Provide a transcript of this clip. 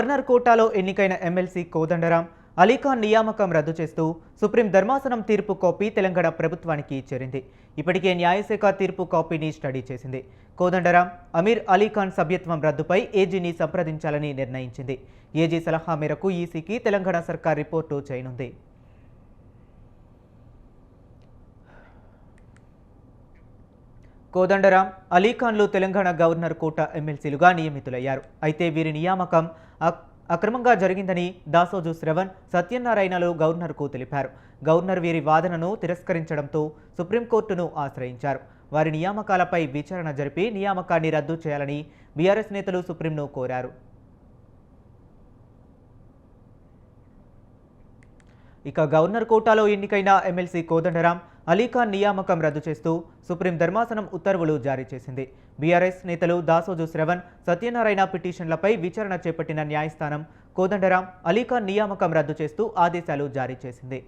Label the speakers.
Speaker 1: Governor కోటాలో ఎన్నికైన MLC Kodandaram Ali Khan నియామకం రద్దు చేస్తూ సుప్రీం ధర్మాసనం తీర్పు కాపీ తెలంగాణ ప్రభుత్వానికి చేరింది. ఇప్పటికే న్యాయశాఖ తీర్పు కాపీని స్టడీ చేసింది. కోదండరాం అమీర్ అలీఖాన్ సభ్యత్వం రద్దుపై ఏజీని సంప్రదించాలని నిర్ణయించింది. ఏజీ సలహా మేరకు ఈసీకి తెలంగాణ సర్కార్ రిపోర్టు చేయనుంది. కోదండరాం అలీఖాన్లు తెలంగాణ గవర్నర్ కోటా ఎమ్మెల్సీలుగా నియమితులయ్యారు. అయితే వీరి నియామకం అక్రమంగా జరిగిందని దాసోజు శ్రవణ్, సత్యనారాయణలు గవర్నర్కు తెలిపారు. గవర్నర్ వీరి వాదనను తిరస్కరించడంతో సుప్రీంకోర్టును ఆశ్రయించారు. వారి నియామకాలపై విచారణ జరిపి నియామకాన్ని రద్దు చేయాలని బీఆర్ఎస్ నేతలు సుప్రీంను కోరారు. ఇక గవర్నర్ కోటాలో ఎన్నికైన ఎమ్మెల్సీ కోదండరాం అలీఖాన్ నియామకం రద్దు చేస్తూ సుప్రీం ధర్మాసనం ఉత్తర్వులు జారీ చేసింది. బీఆర్ఎస్ నేతలు దాసోజు శ్రవణ్, సత్యనారాయణ పిటిషన్లపై విచారణ చేపట్టిన న్యాయస్థానం కోదండరాం అలీఖాన్ నియామకం రద్దు చేస్తూ ఆదేశాలు జారీ చేసింది.